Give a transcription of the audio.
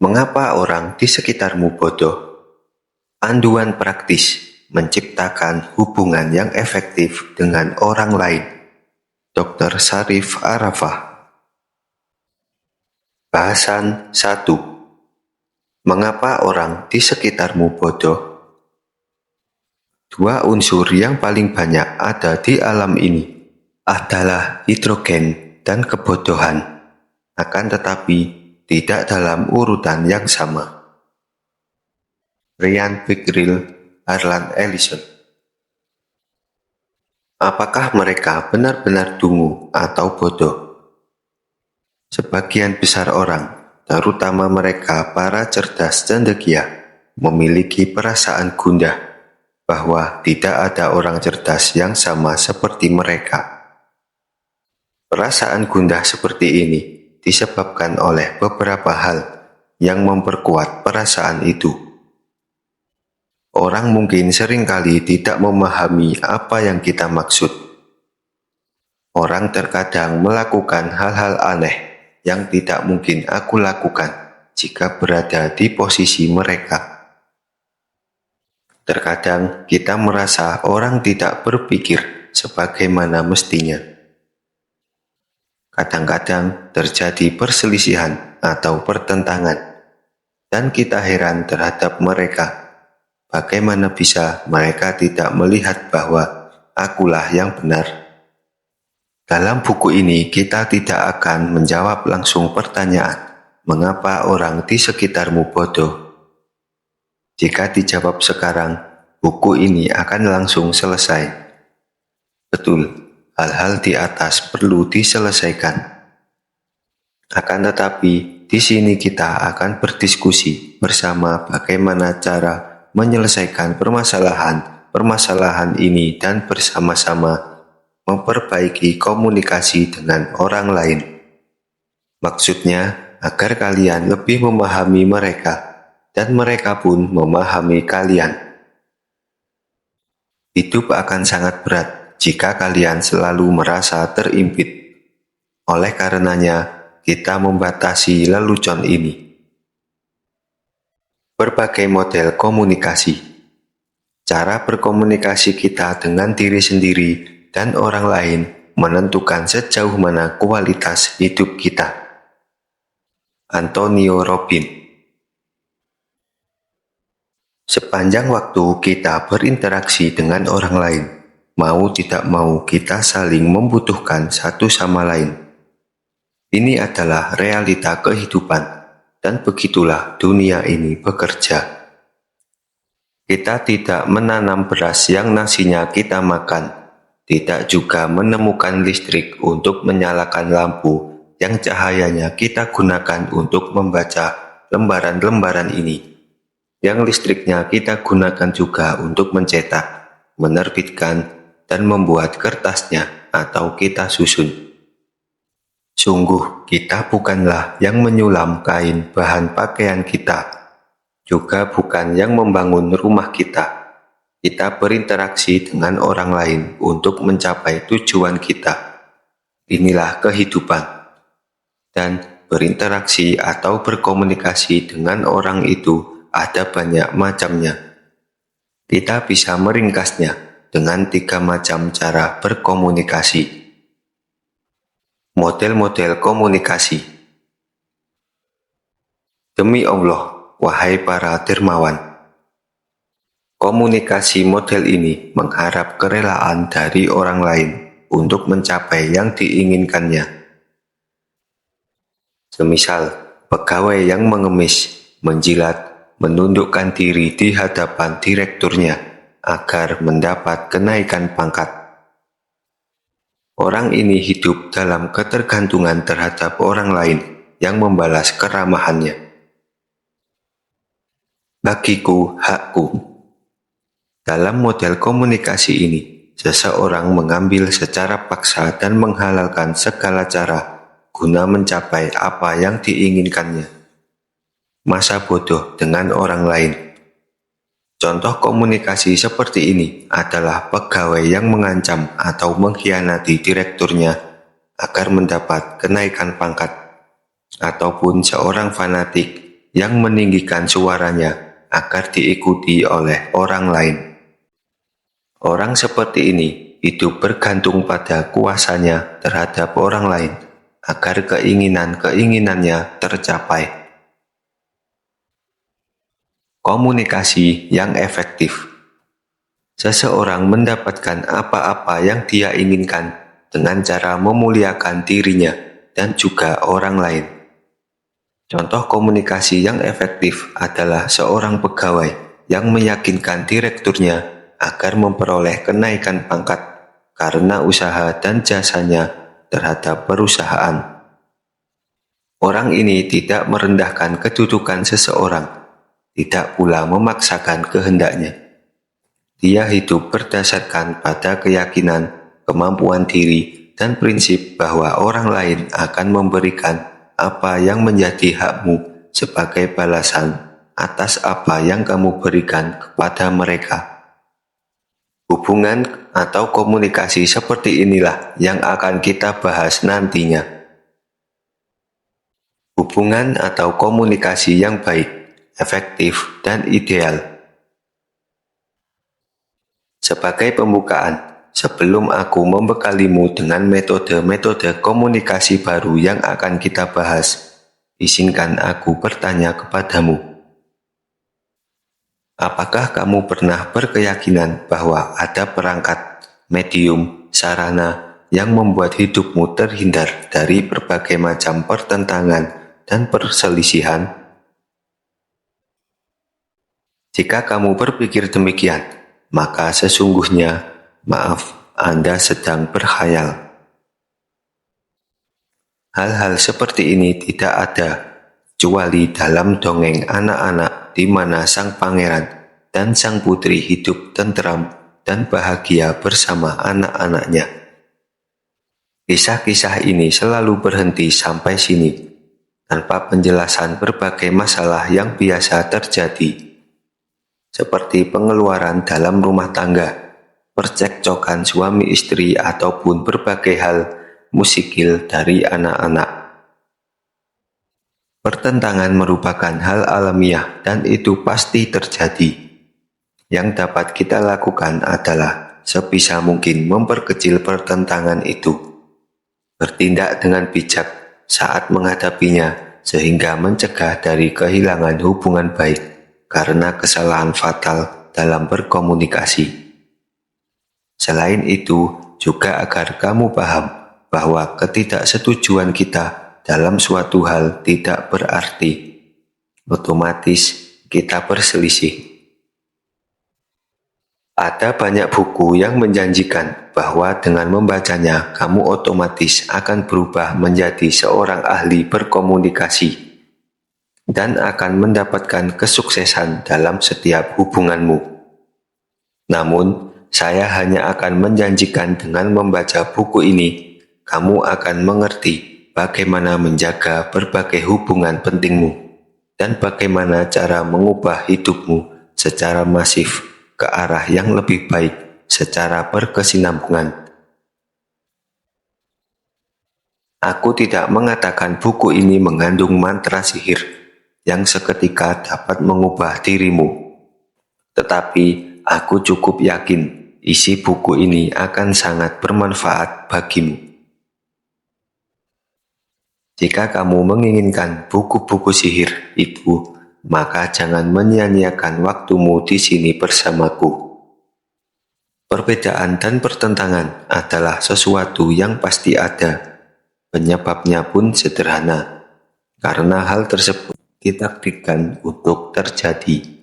Mengapa orang di sekitarmu bodoh? Panduan praktis menciptakan hubungan yang efektif dengan orang lain. Dr. Syarif Arafah. Bahasan 1. Mengapa orang di sekitarmu bodoh? Dua unsur yang paling banyak ada di alam ini adalah hidrogen dan kebodohan. Akan tetapi tidak dalam urutan yang sama. Ryan Beckrell, Harlan Ellison. Apakah mereka benar-benar dungu atau bodoh? Sebagian besar orang, terutama mereka para cerdas cendekia, memiliki perasaan gundah bahwa tidak ada orang cerdas yang sama seperti mereka. Perasaan gundah seperti ini disebabkan oleh beberapa hal yang memperkuat perasaan itu. Orang mungkin seringkali tidak memahami apa yang kita maksud. Orang terkadang melakukan hal-hal aneh yang tidak mungkin aku lakukan jika berada di posisi mereka. Terkadang kita merasa orang tidak berpikir sebagaimana mestinya. Kadang-kadang terjadi perselisihan atau pertentangan, dan kita heran terhadap mereka. Bagaimana bisa mereka tidak melihat bahwa akulah yang benar? Dalam buku ini kita tidak akan menjawab langsung pertanyaan, mengapa orang di sekitarmu bodoh? Jika dijawab sekarang, buku ini akan langsung selesai. Betul. Hal-hal di atas perlu diselesaikan. Akan tetapi, di sini kita akan berdiskusi bersama bagaimana cara menyelesaikan permasalahan ini dan bersama-sama memperbaiki komunikasi dengan orang lain. Maksudnya, agar kalian lebih memahami mereka dan mereka pun memahami kalian. Hidup akan sangat berat jika kalian selalu merasa terimpit. Oleh karenanya, kita membatasi lelucon ini. Berbagai model komunikasi. Cara berkomunikasi kita dengan diri sendiri dan orang lain menentukan sejauh mana kualitas hidup kita. Antonio Robin. Sepanjang waktu kita berinteraksi dengan orang lain, mau tidak mau kita saling membutuhkan satu sama lain. Ini adalah realita kehidupan, dan begitulah dunia ini bekerja. Kita tidak menanam beras yang nasinya kita makan, tidak juga menemukan listrik untuk menyalakan lampu yang cahayanya kita gunakan untuk membaca lembaran-lembaran ini, yang listriknya kita gunakan juga untuk mencetak, menerbitkan, dan membuat kertasnya atau kita susun. Sungguh kita bukanlah yang menyulam kain bahan pakaian kita, juga bukan yang membangun rumah kita. Kita berinteraksi dengan orang lain untuk mencapai tujuan kita. Inilah kehidupan. Dan berinteraksi atau berkomunikasi dengan orang itu ada banyak macamnya. Kita bisa meringkasnya dengan 3 macam cara berkomunikasi. Model-model komunikasi. Demi Allah, wahai para dermawan, komunikasi model ini mengharap kerelaan dari orang lain untuk mencapai yang diinginkannya. Semisal, pegawai yang mengemis, menjilat, menundukkan diri di hadapan direkturnya agar mendapat kenaikan pangkat. Orang ini hidup dalam ketergantungan terhadap orang lain yang membalas keramahannya. Bagiku, hakku. Dalam model komunikasi ini, seseorang mengambil secara paksa dan menghalalkan segala cara guna mencapai apa yang diinginkannya. Masa bodoh dengan orang lain. Contoh komunikasi seperti ini adalah pegawai yang mengancam atau mengkhianati direkturnya agar mendapat kenaikan pangkat, ataupun seorang fanatik yang meninggikan suaranya agar diikuti oleh orang lain. Orang seperti ini hidup bergantung pada kuasanya terhadap orang lain agar keinginan-keinginannya tercapai. Komunikasi yang efektif. Seseorang mendapatkan apa-apa yang dia inginkan dengan cara memuliakan dirinya dan juga orang lain. Contoh komunikasi yang efektif adalah seorang pegawai yang meyakinkan direkturnya agar memperoleh kenaikan pangkat karena usaha dan jasanya terhadap perusahaan. Orang ini tidak merendahkan kedudukan seseorang, tidak pula memaksakan kehendaknya. Dia hidup berdasarkan pada keyakinan, kemampuan diri, dan prinsip bahwa orang lain akan memberikan apa yang menjadi hakmu sebagai balasan atas apa yang kamu berikan kepada mereka. Hubungan atau komunikasi seperti inilah yang akan kita bahas nantinya. Hubungan atau komunikasi yang baik, efektif, dan ideal. Sebagai pembukaan, sebelum aku membekalimu dengan metode-metode komunikasi baru yang akan kita bahas, izinkan aku bertanya kepadamu. Apakah kamu pernah berkeyakinan bahwa ada perangkat, medium, sarana yang membuat hidupmu terhindar dari berbagai macam pertentangan dan perselisihan? Jika kamu berpikir demikian, maka sesungguhnya, Anda sedang berkhayal. Hal-hal seperti ini tidak ada, kecuali dalam dongeng anak-anak di mana sang pangeran dan sang putri hidup tentram dan bahagia bersama anak-anaknya. Kisah-kisah ini selalu berhenti sampai sini, tanpa penjelasan berbagai masalah yang biasa terjadi, seperti pengeluaran dalam rumah tangga, percekcokan suami istri, ataupun berbagai hal musikil dari anak-anak. Pertentangan merupakan hal alamiah dan itu pasti terjadi. Yang dapat kita lakukan adalah sebisa mungkin memperkecil pertentangan itu, bertindak dengan bijak saat menghadapinya sehingga mencegah dari kehilangan hubungan baik karena kesalahan fatal dalam berkomunikasi. Selain itu, juga agar kamu paham bahwa ketidaksetujuan kita dalam suatu hal tidak berarti otomatis kita berselisih. Ada banyak buku yang menjanjikan bahwa dengan membacanya kamu otomatis akan berubah menjadi seorang ahli berkomunikasi dan akan mendapatkan kesuksesan dalam setiap hubunganmu. Namun, saya hanya akan menjanjikan dengan membaca buku ini, kamu akan mengerti bagaimana menjaga berbagai hubungan pentingmu dan bagaimana cara mengubah hidupmu secara masif ke arah yang lebih baik secara berkesinambungan. Aku tidak mengatakan buku ini mengandung mantra sihir yang seketika dapat mengubah dirimu. Tetapi aku cukup yakin isi buku ini akan sangat bermanfaat bagimu. Jika kamu menginginkan buku-buku sihir itu, maka jangan menyia-nyiakan waktumu di sini bersamaku. Perbedaan dan pertentangan adalah sesuatu yang pasti ada. Penyebabnya pun sederhana, karena hal tersebut ditakdirkan untuk terjadi.